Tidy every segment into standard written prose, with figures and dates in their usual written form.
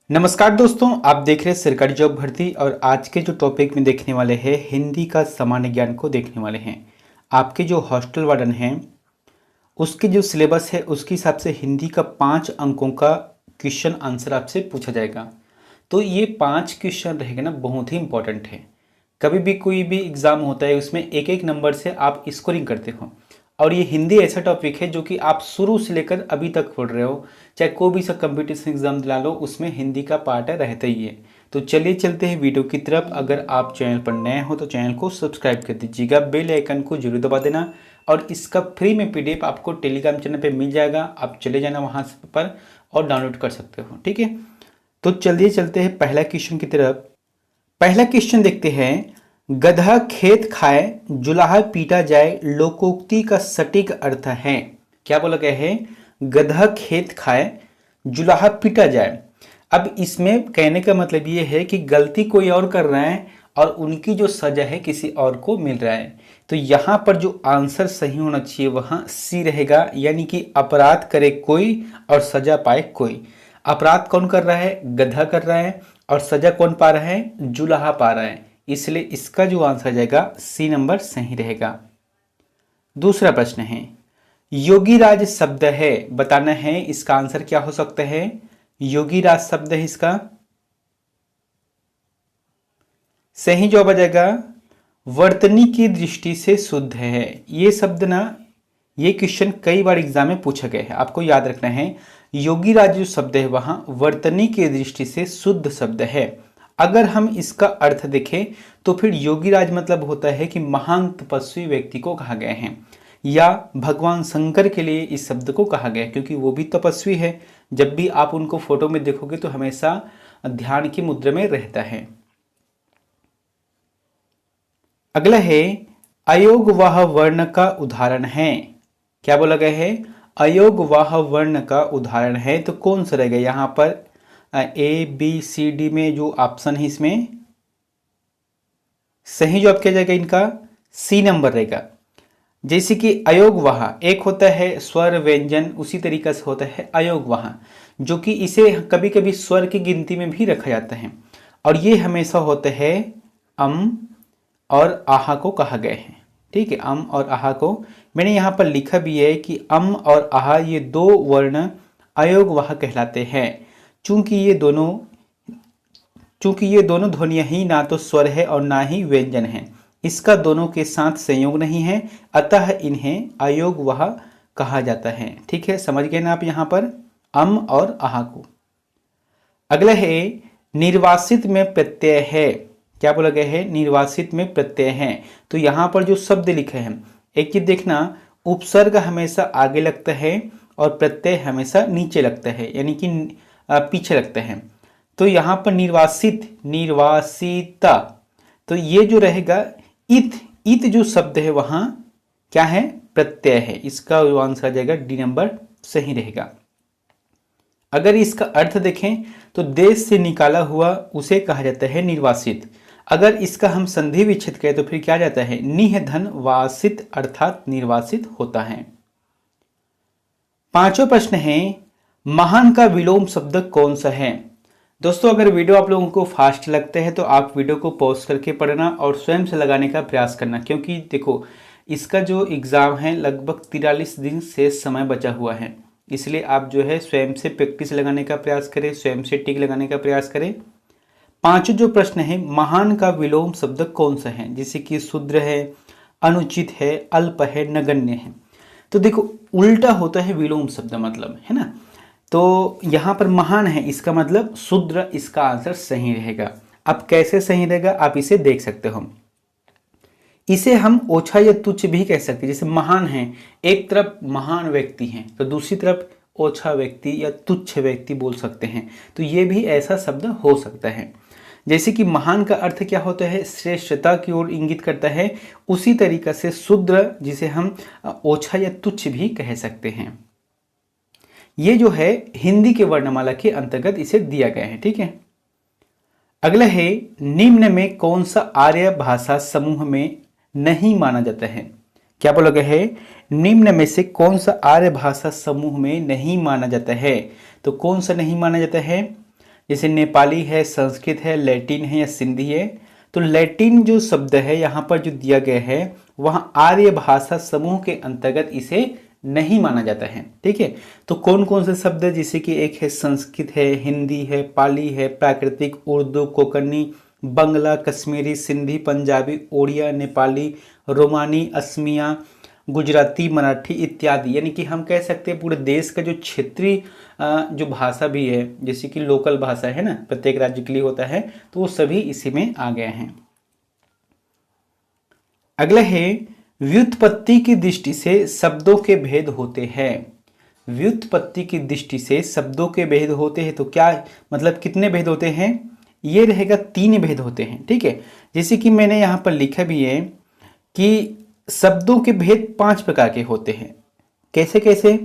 नमस्कार दोस्तों, आप देख रहे हैं सरकारी जॉब भर्ती। और आज के जो टॉपिक में देखने वाले हैं हिंदी का सामान्य ज्ञान को देखने वाले हैं। आपके जो हॉस्टल वार्डन हैं उसके जो सिलेबस है उसके हिसाब से हिंदी का 5 अंकों का क्वेश्चन आंसर आपसे पूछा जाएगा। तो ये 5 क्वेश्चन रहेगा ना, बहुत ही इंपॉर्टेंट है। कभी भी कोई भी एग्ज़ाम होता है उसमें एक एक नंबर से आप स्कोरिंग करते हो। और ये हिंदी ऐसा टॉपिक है जो कि आप शुरू से लेकर अभी तक पढ़ रहे हो, चाहे कोई भी सा कंपटीशन एग्जाम दिला लो उसमें हिंदी का पार्ट है, रहता ही है। तो चलिए चलते हैं वीडियो की तरफ। अगर आप चैनल पर नए हो तो चैनल को सब्सक्राइब कर दीजिएगा, बेल आइकन को जरूर दबा देना। और इसका फ्री में पीडीएफ आपको टेलीग्राम चैनल पे मिल जाएगा, आप चले जाना वहाँ पर और डाउनलोड कर सकते हो, ठीक है। तो चलिए चलते हैं पहला क्वेश्चन की तरफ। पहला क्वेश्चन देखते हैं। गधा खेत खाए जुलाहा पीटा जाए लोकोक्ति का सटीक अर्थ है। क्या बोला गया है? गधा खेत खाए जुलाहा पीटा जाए। अब इसमें कहने का मतलब ये है कि गलती कोई और कर रहा है और उनकी जो सजा है किसी और को मिल रहा है। तो यहाँ पर जो आंसर सही होना चाहिए वहाँ सी रहेगा, यानी कि अपराध करे कोई और सजा पाए कोई। अपराध कौन कर रहा है? गधा कर रहा है। और सजा कौन पा रहा है? जुलाहा पा रहा है। इसलिए इसका जो आंसर जाएगा सी नंबर सही रहेगा। दूसरा प्रश्न है, योगीराज शब्द है, बताना है इसका आंसर क्या हो सकता है। योगीराज शब्द है, इसका सही जवाब आ जाएगा वर्तनी की दृष्टि से शुद्ध है। ये शब्द ना, ये क्वेश्चन कई बार एग्जाम में पूछा गया है, आपको याद रखना है। योगीराज जो शब्द है वहां वर्तनी की दृष्टि से शुद्ध शब्द है। अगर हम इसका अर्थ देखें तो फिर योगीराज मतलब होता है कि महान तपस्वी व्यक्ति को कहा गया है, या भगवान शंकर के लिए इस शब्द को कहा गया है क्योंकि वो भी तपस्वी है। जब भी आप उनको फोटो में देखोगे तो हमेशा ध्यान की मुद्रा में रहता है। अगला है, अयोग वह वर्ण का उदाहरण है। क्या बोला गया है? अयोग वह वर्ण का उदाहरण है। तो कौन सा रहेगा यहाँ पर? ए बी सी डी में जो ऑप्शन है इसमें सही जवाब क्या जाएगा इनका? सी नंबर रहेगा। जैसे कि अयोग वहा, एक होता है स्वर व्यंजन, उसी तरीके से होता है अयोग वहा, जो कि इसे कभी कभी स्वर की गिनती में भी रखा जाता है। और ये हमेशा होता है अम और आहा को कहा गया है, ठीक है। अम और आहा को मैंने यहाँ पर लिखा भी है कि अम और आहा ये दो वर्ण अयोग वहा कहलाते हैं। चूंकि ये दोनों ध्वनियां ही ना तो स्वर है और ना ही व्यंजन है, इसका दोनों के साथ संयोग नहीं है, अतः इन्हें अयोग वह कहा जाता है। ठीक है, समझ गए ना आप यहाँ पर अम और आहा को। अगला है, निर्वासित में प्रत्यय है। क्या बोला गया है? निर्वासित में प्रत्यय है। तो यहाँ पर जो शब्द लिखे हैं, एक चीज देखना, उपसर्ग हमेशा आगे लगता है और प्रत्यय हमेशा नीचे लगता है, यानी कि पीछे लगता है। तो यहाँ पर निर्वासित, निर्वासिता, तो ये जो रहेगा इत जो शब्द है वहां क्या है? प्रत्यय है। इसका जो आंसर आ जाएगा डी नंबर सही रहेगा। अगर इसका अर्थ देखें तो देश से निकाला हुआ उसे कहा जाता है निर्वासित। अगर इसका हम संधि विच्छेद करें तो फिर क्या जाता है? निह धन वासित अर्थात निर्वासित होता है। पांचवा प्रश्न है, महान का विलोम शब्द कौन सा है? दोस्तों, अगर वीडियो आप लोगों को फास्ट लगता है तो आप वीडियो को पॉज करके पढ़ना और स्वयं से लगाने का प्रयास करना, क्योंकि देखो इसका जो एग्ज़ाम है लगभग 43 दिन शेष समय बचा हुआ है। इसलिए आप जो है स्वयं से प्रैक्टिस लगाने का प्रयास करें, स्वयं से टिक लगाने का प्रयास करें। पांचों जो प्रश्न है, महान का विलोम शब्द कौन सा है? जैसे कि शूद्र है, अनुचित है, अल्प है, नगण्य है। तो देखो उल्टा होता है विलोम शब्द, मतलब है ना। तो यहाँ पर महान है, इसका मतलब शूद्र, इसका आंसर सही रहेगा। अब कैसे सही रहेगा आप इसे देख सकते हो। इसे हम ओछा या तुच्छ भी कह सकते हैं। जैसे महान है, एक तरफ महान व्यक्ति है तो दूसरी तरफ ओछा व्यक्ति या तुच्छ व्यक्ति बोल सकते हैं। तो ये भी ऐसा शब्द हो सकता है। जैसे कि महान का अर्थ क्या होता है? श्रेष्ठता की ओर इंगित करता है। उसी तरीके से शूद्र, जिसे हम ओछा या तुच्छ भी कह सकते हैं, ये जो है हिंदी के वर्णमाला के अंतर्गत इसे दिया गया है, ठीक है। अगला है, निम्न में कौन सा आर्य भाषा समूह में नहीं माना जाता है? क्या बोला गया है? निम्न में से कौन सा आर्य भाषा समूह में नहीं माना जाता है? तो कौन सा नहीं माना जाता है? जैसे नेपाली है, संस्कृत है, लैटिन है या सिंधी है। तो लैटिन जो शब्द है यहाँ पर जो दिया गया है वहाँ आर्य भाषा समूह के अंतर्गत इसे नहीं माना जाता है। ठीक है, तो कौन कौन से शब्द है, जैसे कि एक है संस्कृत है, हिंदी है, पाली है, प्राकृतिक, उर्दू, कोंकणी, बंगला, कश्मीरी, सिंधी, पंजाबी, ओडिया, नेपाली, रोमानी, असमिया, गुजराती, मराठी इत्यादि। यानी कि हम कह सकते हैं पूरे देश का जो क्षेत्रीय जो भाषा भी है, जैसे कि लोकल भाषा है ना, प्रत्येक राज्य के लिए होता है, तो वो सभी इसी में आ गए हैं। अगला है व्युत्पत्ति की दृष्टि से शब्दों के भेद होते हैं। व्युत्पत्ति की दृष्टि से शब्दों के भेद होते हैं, तो क्या मतलब कितने भेद होते हैं? ये रहेगा 3 भेद होते हैं। ठीक है, जैसे कि मैंने यहाँ पर लिखा भी है कि शब्दों के भेद 5 प्रकार के होते हैं। कैसे कैसे?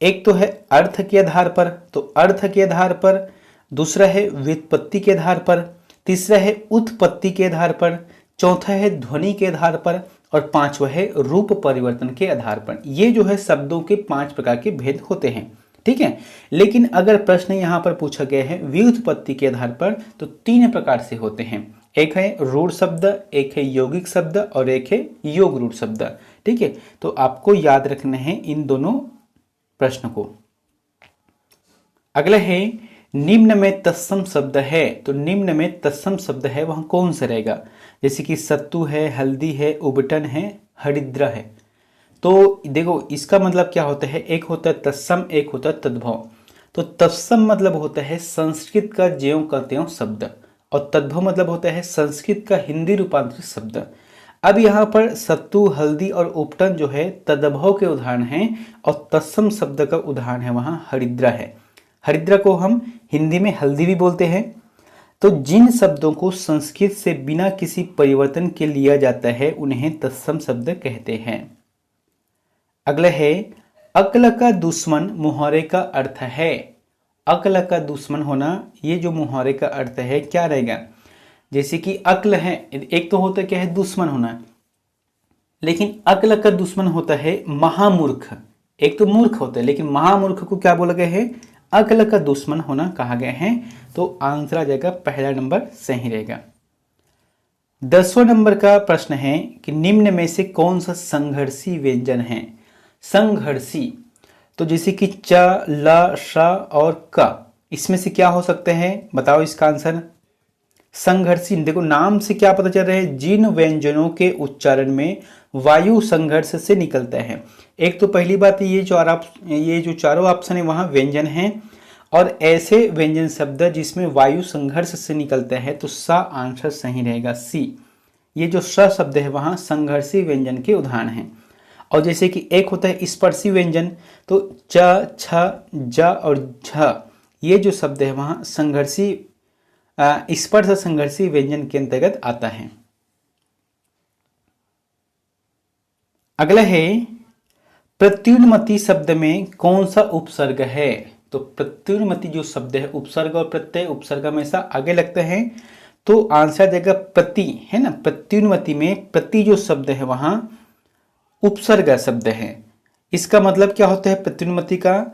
एक तो है अर्थ के आधार पर, तो अर्थ के आधार पर, दूसरा है व्युत्पत्ति के आधार पर, तीसरा है उत्पत्ति के आधार पर, चौथा है ध्वनि के आधार पर और पांचवा है रूप परिवर्तन के आधार पर। ये जो है शब्दों के 5 प्रकार के भेद होते हैं। ठीक है, लेकिन अगर प्रश्न यहाँ पर पूछा गया है व्युत्पत्ति के आधार पर, तो 3 प्रकार से होते हैं। एक है रूढ़ शब्द, एक है यौगिक शब्द और एक है योग रूढ़ शब्द। ठीक है, तो आपको याद रखना है इन दोनों प्रश्न को। अगला है निम्न में तत्सम शब्द है, तो निम्न में तत्सम शब्द है वहां कौन सा रहेगा? जैसे कि सत्तू है, हल्दी है, उबटन है, हरिद्रा है। तो देखो इसका मतलब क्या होता है, एक होता है तत्सम, एक होता है तद्भव। तो तत्सम मतलब होता है संस्कृत का ज्यों का त्यों शब्द, और तद्भव मतलब होता है संस्कृत का हिंदी रूपांतरित शब्द। अब यहाँ पर सत्तू, हल्दी और उपटन जो है तद्भव के उदाहरण हैं, और तत्सम शब्द का उदाहरण है वहाँ हरिद्रा है। हरिद्रा को हम हिंदी में हल्दी भी बोलते हैं। तो जिन शब्दों को संस्कृत से बिना किसी परिवर्तन के लिया जाता है उन्हें तत्सम शब्द कहते हैं। अगला है अक्ल का दुश्मन मुहावरे का अर्थ है। अक्ल का दुश्मन होना, ये जो मुहावरे का अर्थ है क्या रहेगा? जैसे कि अक्ल है, एक तो होता क्या है दुश्मन होना, लेकिन अक्ल का दुश्मन होता है महामूर्ख। एक तो मूर्ख होता है, लेकिन महामूर्ख को क्या बोला गया है? अक्ल का दुश्मन होना कहा गया है। तो आंसर आ जाएगा पहला नंबर सही रहेगा। 10वां नंबर का प्रश्न है कि निम्न में से कौन सा संघर्षी व्यंजन है? संघर्षी, तो जैसे कि च, ल, श और क, इसमें से क्या हो सकते हैं? बताओ इसका आंसर। संघर्षी, देखो नाम से क्या पता चल रहा है? जिन व्यंजनों के उच्चारण में वायु संघर्ष से निकलता है। एक तो पहली बात ये जो चारों ऑप्शन है वहाँ व्यंजन हैं, और ऐसे व्यंजन शब्द जिसमें वायु संघर्ष से निकलता है, तो सा आंसर सही रहेगा, सी। ये जो स शब्द है वहाँ संघर्षी व्यंजन के उदाहरण हैं। और जैसे कि एक होता है स्पर्शी व्यंजन, तो च, छ, ज और झ, ये जो शब्द है वहाँ संघर्षी स्पर्श संघर्षी व्यंजन के अंतर्गत आता है। अगला है प्रत्युन्मति शब्द में कौन सा उपसर्ग है? तो प्रत्युन्मति जो शब्द है, उपसर्ग और प्रत्यय, उपसर्ग हमेशा आगे लगते हैं, तो आंसर देगा प्रति, है ना। प्रत्युन्मति में प्रति जो शब्द है वहां उपसर्ग शब्द है। इसका मतलब क्या होता है? प्रत्युन्मति का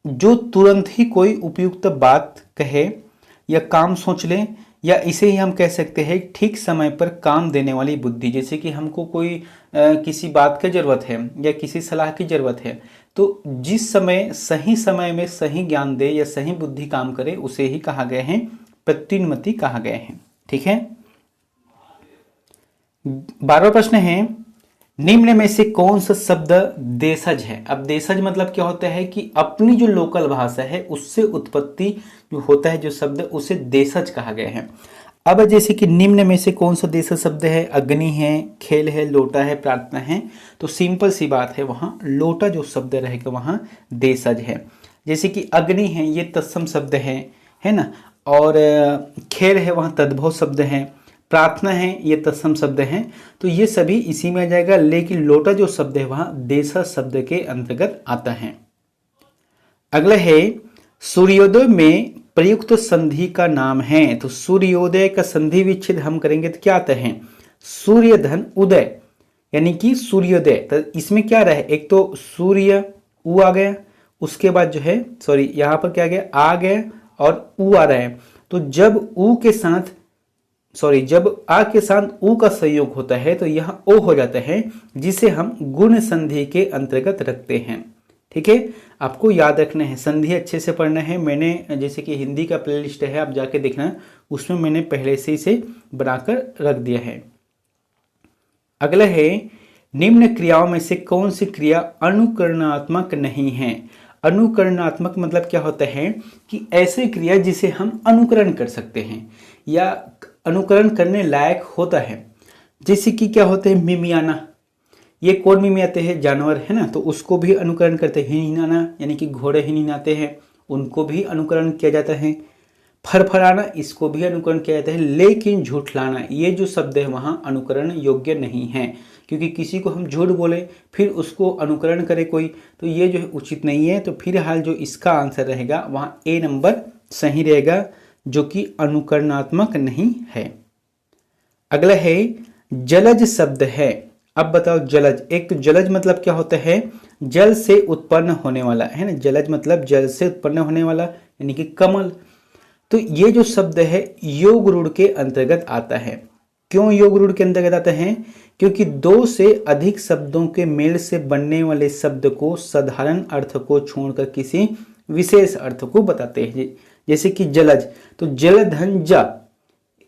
जो तुरंत ही कोई उपयुक्त बात कहे या काम सोच ले, या इसे ही हम कह सकते हैं ठीक समय पर काम देने वाली बुद्धि। जैसे कि हमको कोई किसी बात की जरूरत है या किसी सलाह की जरूरत है, तो जिस समय में सही ज्ञान दे या सही बुद्धि काम करे, उसे ही कहा गया है प्रत्युन्मति कहा गया है। ठीक है, 12वां प्रश्न है निम्न में से कौन सा शब्द देशज है? अब देशज मतलब क्या होता है कि अपनी जो लोकल भाषा है उससे उत्पत्ति जो होता है जो शब्द, उसे देशज कहा गया है। अब जैसे कि निम्न में से कौन सा देशज शब्द है? अग्नि है, खेल है, लोटा है, प्रार्थना है। तो सिंपल सी बात है, वहाँ लोटा जो शब्द रहेगा वहाँ देशज है। जैसे कि अग्नि है ये तत्सम शब्द है ना, और खेल है वहाँ तद्भव शब्द है, प्रार्थना है ये तत्सम शब्द हैं, तो ये सभी इसी में आ जाएगा। लेकिन लोटा जो शब्द है वहाँ देशज शब्द के अंतर्गत आता है। अगला है सूर्योदय में प्रयुक्त संधि का नाम है। तो सूर्योदय का संधि विच्छेद हम करेंगे तो क्या आता है? सूर्य धन उदय, यानी कि सूर्योदय। तो इसमें क्या रहे? एक तो सूर्य उ आ गया, उसके बाद जो है यहाँ पर क्या आ गया? आ गया, और ऊ आ रहा है, तो जब ऊ के साथ जब आ के साथ ऊ का संयोग होता है तो यह ओ हो जाता है, जिसे हम गुण संधि के अंतर्गत रखते हैं। ठीक है, आपको याद रखना है, संधि अच्छे से पढ़ना है। मैंने जैसे कि हिंदी का प्लेलिस्ट है, आप जाके देखना, उसमें मैंने पहले से इसे बनाकर रख दिया है। अगला है, निम्न क्रियाओं में से कौन सी क्रिया अनुकरणात्मक नहीं है। अनुकरणात्मक मतलब क्या होता है कि ऐसी क्रिया जिसे हम अनुकरण कर सकते हैं या अनुकरण करने लायक होता है। जैसे कि क्या होते हैं, मिमियाना, ये कौन मिमियाते हैं, जानवर है ना, तो उसको भी अनुकरण करते हैं। हिनहिनाना यानी कि घोड़े हिनहिनाते हैं, उनको भी अनुकरण किया जाता है। फरफराना, इसको भी अनुकरण किया जाता है। लेकिन झूठलाना, ये जो शब्द है वहाँ अनुकरण योग्य नहीं है, क्योंकि किसी को हम झूठ बोले फिर उसको अनुकरण करे कोई, तो ये जो है उचित नहीं है। तो फिलहाल जो इसका आंसर रहेगा वहाँ ए नंबर सही रहेगा, जो कि अनुकरणात्मक नहीं है। अगला है, जलज शब्द है। अब बताओ जलज, एक तो जलज मतलब क्या होता है, जल से उत्पन्न होने वाला, है ना। जलज मतलब जल से उत्पन्न होने वाला, यानी कि कमल। तो ये जो शब्द है योग रूढ़ के अंतर्गत आता है। क्यों योग रूढ़ के अंतर्गत आता है, क्योंकि दो से अधिक शब्दों के मेल से बनने वाले शब्द को साधारण अर्थ को छोड़कर किसी विशेष अर्थ को बताते हैं। जैसे कि जलज, तो जलधन जा,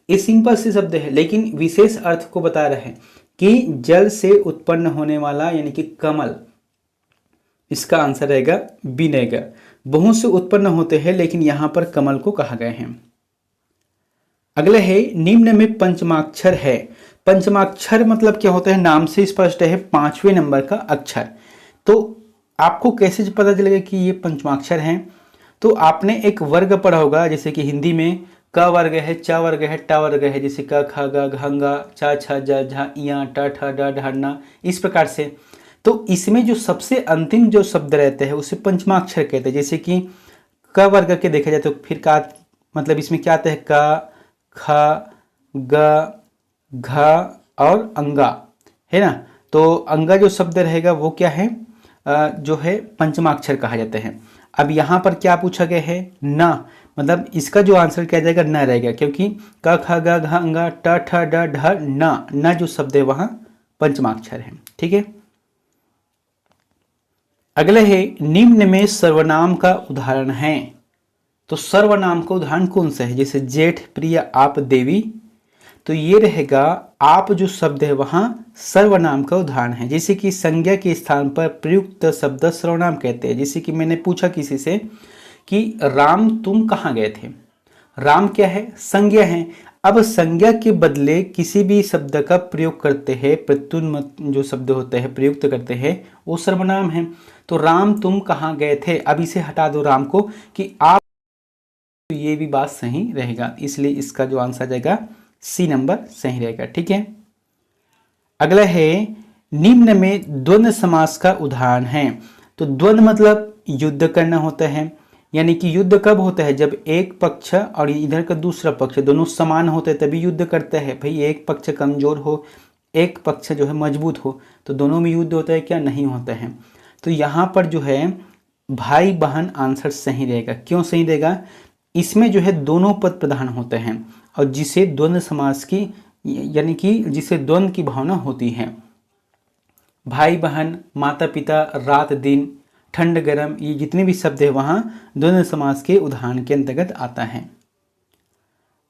ये सिंपल से शब्द है लेकिन विशेष अर्थ को बता रहा है कि जल से उत्पन्न होने वाला, यानी कि कमल। इसका आंसर रहेगा बी रहेगा। बहुत से उत्पन्न होते हैं लेकिन यहां पर कमल को कहा गया है। अगला है, निम्न में पंचमाक्षर है। पंचमाक्षर मतलब क्या होता है, नाम से स्पष्ट है, 5वें नंबर का अक्षर। तो आपको कैसे पता चलेगा कि ये पंचमाक्षर हैं, तो आपने एक वर्ग पढ़ा होगा, जैसे कि हिंदी में क वर्ग है, च वर्ग है, ट वर्ग है, जैसे क ख ग घ च छ ज झ इया ट ठ ड ढ न, इस प्रकार से। तो इसमें जो सबसे अंतिम जो शब्द रहते हैं उसे पंचमाक्षर कहते हैं। जैसे कि क वर्ग के देखा जाए तो फिर का मतलब इसमें क्या आता है, क ख ग घ और अंगा, है ना। तो अंगा जो शब्द रहेगा वो क्या है, जो है पंचमाक्षर कहा जाता है। अब यहाँ पर क्या पूछा गया है, न, मतलब इसका जो आंसर क्या जाएगा, न रहेगा, क्योंकि क ख ग घ अंगा ट ठ ड ढ न जो शब्द है वहाँ पंचमाक्षर है। ठीक है। अगला है, निम्न में सर्वनाम का उदाहरण है। तो सर्वनाम का उदाहरण कौन सा है, जैसे जेठ, प्रिय, आप, देवी, तो ये रहेगा आप जो शब्द है वहां सर्वनाम का उदाहरण है। जैसे कि संज्ञा के स्थान पर प्रयुक्त शब्द सर्वनाम कहते हैं। जैसे कि मैंने पूछा किसी से कि राम तुम कहाँ गए थे, राम क्या है, संज्ञा है। अब संज्ञा के बदले किसी भी शब्द का प्रयोग करते हैं, प्रत्युन्म जो शब्द होते हैं प्रयुक्त करते हैं, वो सर्वनाम है। तो राम तुम कहाँ गए थे, अब इसे हटा दो राम को कि आप, तो ये भी बात सही रहेगा, इसलिए इसका जो आंसर जाएगा सी नंबर सही रहेगा। ठीक है। अगला है, निम्न में द्वंद्व समास का उदाहरण है। तो द्वंद्व मतलब युद्ध करना होता है, यानी कि युद्ध कब होता है, जब एक पक्ष और इधर का दूसरा पक्ष दोनों समान होते हैं तभी युद्ध करता है। भाई एक पक्ष कमजोर हो, एक पक्ष जो है मजबूत हो, तो दोनों में युद्ध होता है क्या, नहीं होता है। तो यहाँ पर जो है भाई बहन आंसर सही रहेगा। क्यों सही रहेगा, इसमें जो है दोनों पद प्रधान होते हैं और जिसे द्वंद्व समास की, यानी कि जिसे द्वंद्व की भावना होती है। भाई बहन, माता पिता, रात दिन, ठंड गर्म, ये जितने भी शब्द है वहाँ द्वंद्व समास के उदाहरण के अंतर्गत आता है।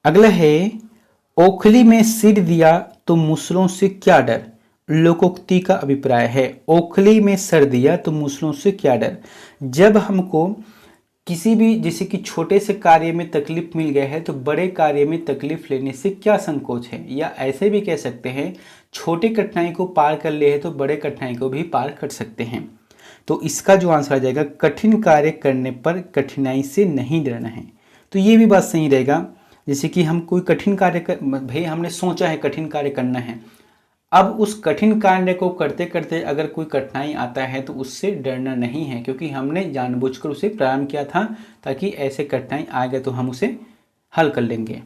अगला है, ओखली में सिर दिया तो मूसलों से क्या डर। लोकोक्ति का अभिप्राय है, ओखली में सर दिया तो मूसलों से क्या डर। जब हमको किसी भी, जैसे कि छोटे से कार्य में तकलीफ मिल गया है तो बड़े कार्य में तकलीफ लेने से क्या संकोच है, या ऐसे भी कह सकते हैं छोटे कठिनाई को पार कर लिए है तो बड़े कठिनाई को भी पार कर सकते हैं। तो इसका जो आंसर आ जाएगा, कठिन कार्य करने पर कठिनाई से नहीं डरना है। तो ये भी बात सही रहेगा। जैसे कि हम कोई कठिन कार्य कर, भाई हमने सोचा है कठिन कार्य करना है, अब उस कठिन कार्य को करते करते अगर कोई कठिनाई आता है तो उससे डरना नहीं है, क्योंकि हमने जानबूझकर उसे प्रारंभ किया था ताकि ऐसे कठिनाई आएगा तो हम उसे हल कर लेंगे।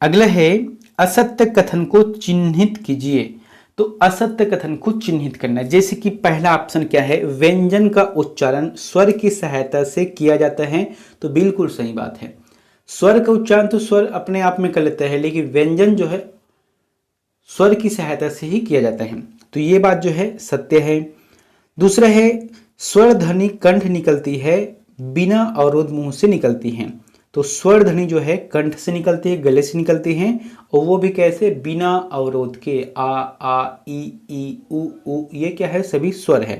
अगला है, असत्य कथन को चिन्हित कीजिए। तो असत्य कथन को चिन्हित करना है। जैसे कि पहला ऑप्शन क्या है, व्यंजन का उच्चारण स्वर की सहायता से किया जाता है, तो बिल्कुल सही बात है। स्वर का उच्चारण तो स्वर अपने आप में कर लेता है, लेकिन व्यंजन जो है स्वर की सहायता से ही किया जाता है, तो ये बात जो है सत्य है। दूसरा है, स्वर ध्वनि कंठ निकलती है, बिना अवरोध मुंह से निकलती है। तो स्वर ध्वनि जो है कंठ से निकलती है, गले से निकलती है, और वो भी कैसे, बिना अवरोध के। आ ई उ, ये क्या है, सभी स्वर है।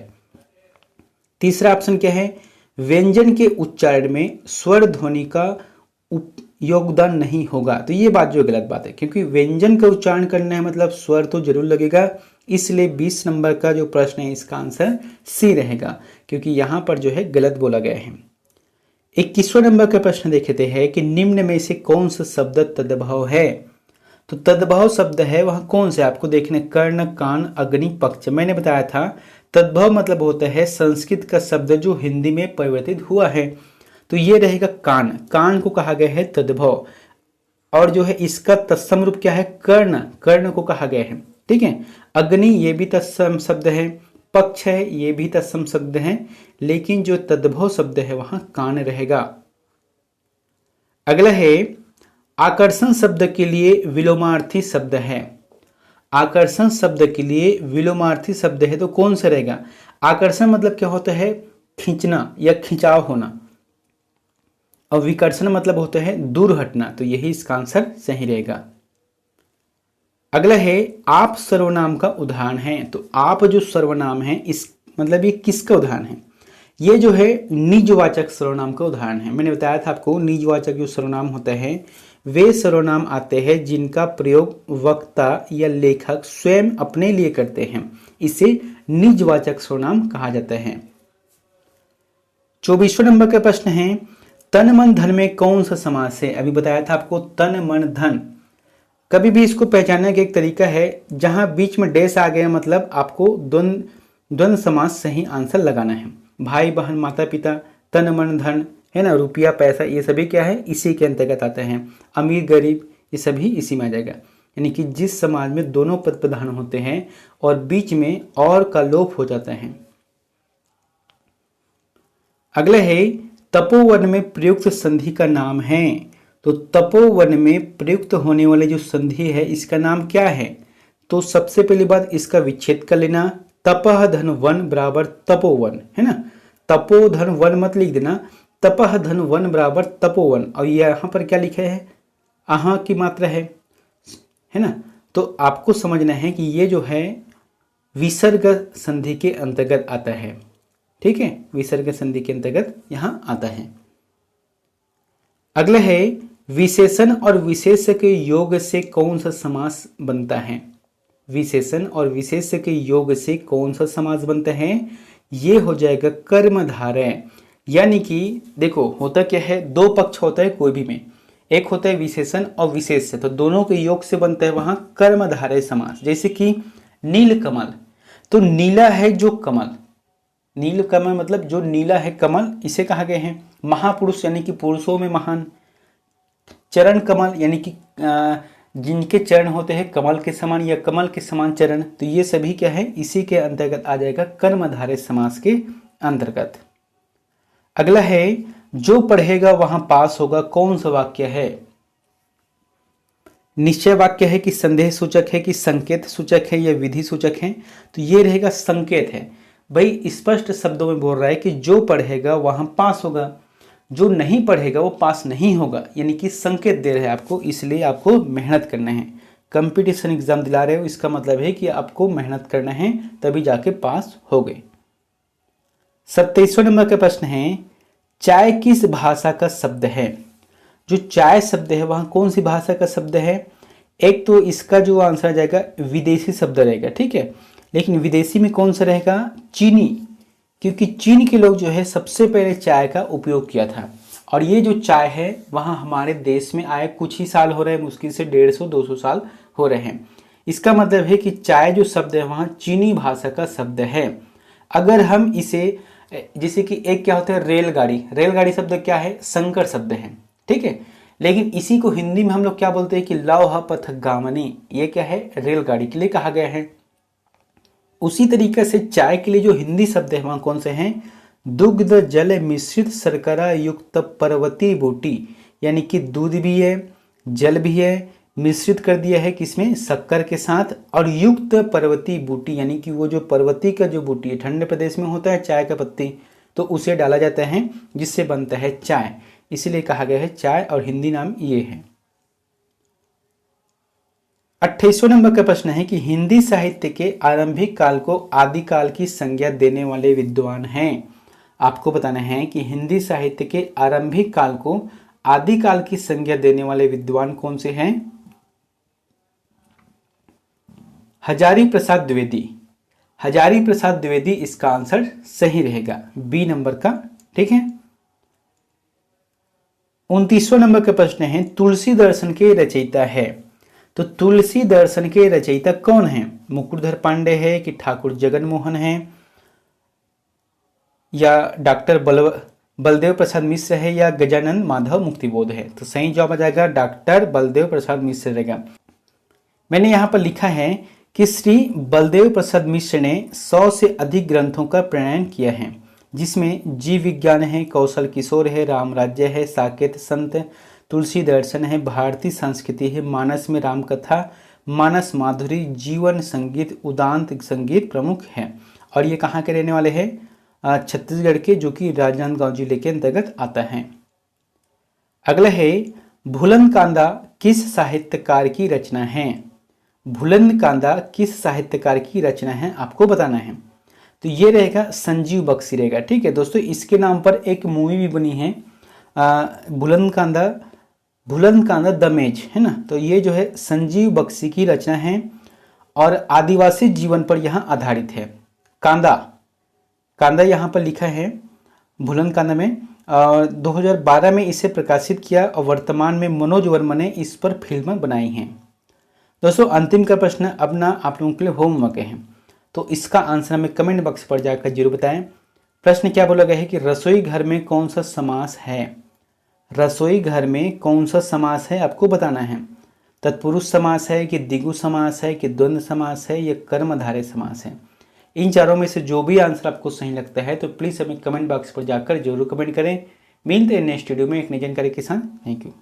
तीसरा ऑप्शन क्या है, व्यंजन के उच्चारण में स्वर ध्वनि का योगदान नहीं होगा। तो ये बात जो गलत बात है, क्योंकि व्यंजन का उच्चारण करना है मतलब स्वर तो जरूर लगेगा, इसलिए 20 नंबर का जो प्रश्न है इसका आंसर सी रहेगा, क्योंकि यहां पर जो है गलत बोला गया है। 21वां नंबर का प्रश्न देखते हैं कि निम्न में से कौन सा शब्द तद्भव है। तो तद्भव शब्द है वह कौन से, आपको देखने, कर्ण, कान, अग्नि, पक्ष। मैंने बताया था तद्भव मतलब होता है संस्कृत का शब्द जो हिंदी में परिवर्तित हुआ है, तो ये रहेगा कान। कान को कहा गया है तद्भव, और जो है इसका तत्सम रूप क्या है, कर्ण। कर्ण को कहा गया है, ठीक है। अग्नि ये भी तत्सम शब्द है, पक्ष है ये भी तत्सम शब्द है, लेकिन जो तद्भव शब्द है वहां कान रहेगा। अगला है, आकर्षण शब्द के लिए विलोमार्थी शब्द है। आकर्षण शब्द के लिए विलोमार्थी शब्द है, तो कौन सा रहेगा। आकर्षण मतलब क्या होता है, खींचना या खिंचाव होना, और विकर्षण मतलब होता है दूर हटना, तो यही इसका आंसर सही रहेगा। अगला है, आप सर्वनाम का उदाहरण है। तो आप जो सर्वनाम है इस मतलब ये किसका उदाहरण है, ये जो है निजवाचक सर्वनाम का उदाहरण है। मैंने बताया था आपको, निजवाचक जो सर्वनाम होते हैं वे सर्वनाम आते हैं जिनका प्रयोग वक्ता या लेखक स्वयं अपने लिए करते हैं, इसे निजवाचक सर्वनाम कहा जाता है। 24वां नंबर का प्रश्न है, तन मन धन में कौन सा समास है। अभी बताया था आपको तन मन धन। कभी भी इसको पहचानने का एक तरीका है, जहां बीच में डैश आ गया मतलब आपको द्वंद्व समास सही आंसर लगाना है। भाई बहन माता पिता, तन मन धन है ना, रुपया पैसा, ये सभी क्या है, इसी के अंतर्गत आते हैं। अमीर गरीब ये सभी इसी में आ जाएगा। यानी कि जिस समाज में दोनों पद प्रधान होते हैं और बीच में और का लोप हो जाता है। अगला है, तपोवन में प्रयुक्त संधि का नाम है। तो तपोवन में प्रयुक्त होने वाले जो संधि है इसका नाम क्या है। तो सबसे पहली बात इसका विच्छेद कर लेना, तपह धन वन बराबर तपोवन, है ना। तपो धन वन मत लिख देना, तपह धन वन बराबर तपोवन, और ये यहाँ पर क्या लिखे है, अहा की मात्रा है ना। तो आपको समझना है कि ये जो है विसर्ग संधि के अंतर्गत आता है, ठीक है, विसर्ग संधि के अंतर्गत यहां आता है। अगला है, विशेषण और विशेष्य के योग से कौन सा समास बनता है। विशेषण और विशेष्य के योग से कौन सा समास बनता है, ये हो जाएगा कर्मधारय। यानी कि देखो होता क्या है, दो पक्ष होता है कोई भी में, एक होता है विशेषण और विशेष्य, तो दोनों के योग से बनता है वहां कर्मधारय समास। जैसे कि नील कमल, तो नीला है जो कमल, नील कमल मतलब जो नीला है कमल, इसे कहा गया है। महापुरुष यानी कि पुरुषों में महान। चरण कमल यानी कि जिनके चरण होते हैं कमल के समान या कमल के समान चरण, तो ये सभी क्या है, इसी के अंतर्गत आ जाएगा, कर्मधारय समास के अंतर्गत। अगला है, जो पढ़ेगा वहां पास होगा, कौन सा वाक्य है। निश्चय वाक्य है कि संदेह सूचक है कि संकेत सूचक है या विधि सूचक है। तो ये रहेगा संकेत है। भाई स्पष्ट शब्दों में बोल रहा है कि जो पढ़ेगा वहां पास होगा, जो नहीं पढ़ेगा वो पास नहीं होगा, यानी कि संकेत दे रहे हैं आपको, इसलिए आपको मेहनत करना है। कंपटीशन एग्जाम दिला रहे हो, इसका मतलब है कि आपको मेहनत करना है तभी जाके पास हो गए। 27वां नंबर का प्रश्न है, चाय किस भाषा का शब्द है। जो चाय शब्द है वहां कौन सी भाषा का शब्द है। एक तो इसका जो आंसर आ जाएगा विदेशी शब्द रहेगा, ठीक है, लेकिन विदेशी में कौन सा रहेगा, चीनी, क्योंकि चीन के लोग जो है सबसे पहले चाय का उपयोग किया था। और ये जो चाय है वहाँ हमारे देश में आए कुछ ही साल हो रहे हैं, मुश्किल से 150-200 साल हो रहे हैं। इसका मतलब है कि चाय जो शब्द है वहाँ चीनी भाषा का शब्द है। अगर हम इसे, जैसे कि एक क्या होता है रेलगाड़ी, रेलगाड़ी शब्द क्या है, संकर शब्द है, ठीक है, लेकिन इसी को हिंदी में हम लोग क्या बोलते हैं कि लौह पथ गामनी, ये क्या है, रेलगाड़ी के लिए कहा गया है। उसी तरीके से चाय के लिए जो हिंदी शब्द है वहाँ कौन से हैं? दुग्ध जल मिश्रित शर्करा युक्त पर्वती बूटी, यानी कि दूध भी है, जल भी है, मिश्रित कर दिया है किसमें? शक्कर के साथ, और युक्त पर्वती बूटी, यानी कि वो जो पर्वती का जो बूटी है, ठंडे प्रदेश में होता है चाय का पत्ती, तो उसे डाला जाता है जिससे बनता है चाय, इसीलिए कहा गया है चाय, और हिंदी नाम ये है। 28वें नंबर का प्रश्न है कि हिंदी साहित्य के आरंभिक काल को आदिकाल की संज्ञा देने वाले विद्वान हैं। आपको बताना है कि हिंदी साहित्य के आरंभिक काल को आदिकाल की संज्ञा देने वाले विद्वान कौन से हैं? हजारी प्रसाद द्विवेदी। हजारी प्रसाद द्विवेदी इसका आंसर सही रहेगा, बी नंबर का। ठीक है। 29वां नंबर का प्रश्न है तुलसी दर्शन के रचयिता है। तो तुलसी दर्शन के रचयिता कौन है? मुकुटधर पांडे है कि ठाकुर जगन मोहन है, या डॉक्टर बलदेव प्रसाद मिश्र है, या गजानंद माधव मुक्तिबोध है? तो सही जवाब आ जाएगा डॉक्टर बलदेव प्रसाद मिश्र रहेगा। मैंने यहाँ पर लिखा है कि श्री बलदेव प्रसाद मिश्र ने 100 से अधिक ग्रंथों का प्रणयन किया है, जिसमें जीव विज्ञान है, कौशल किशोर है, राम राज्य है, साकेत संत, तुलसी दर्शन है, भारतीय संस्कृति है, मानस में राम कथा, मानस माधुरी, जीवन संगीत, उदांत संगीत प्रमुख है। और ये कहाँ के रहने वाले हैं? छत्तीसगढ़ के, जो कि राजनांदगांव जिले के अंतर्गत आता है। अगला है भूलन कांदा किस साहित्यकार की रचना है? भूलन कांदा किस साहित्यकार की रचना है, आपको बताना है। तो ये रहेगा संजीव बख्शी रहेगा। ठीक है दोस्तों, इसके नाम पर एक मूवी भी बनी है, भूलन कांदा द मेज, है ना। तो ये जो है संजीव बख्शी की रचना है और आदिवासी जीवन पर यहाँ आधारित है। कांदा यहाँ पर लिखा है भूलन कांदा में, और 2012 में इसे प्रकाशित किया, और वर्तमान में मनोज वर्मा ने इस पर फिल्म बनाई हैं। दोस्तों अंतिम का प्रश्न अब ना आप लोगों के लिए होमवर्क है, तो इसका आंसर हमें कमेंट बॉक्स पर जाकर जरूर बताएं। प्रश्न क्या बोला गया है कि रसोई घर में कौन सा समास है? रसोई घर में कौन सा समास है आपको बताना है। तत्पुरुष समास है कि द्विगु समास है कि द्वंद्व समास है या कर्मधारय समास है? इन चारों में से जो भी आंसर आपको सही लगता है तो प्लीज़ हमें कमेंट बॉक्स पर जाकर जरूर कमेंट करें। मिलते हैं नेक्स्ट वीडियो में एक नई जानकारी के साथ। Thank you.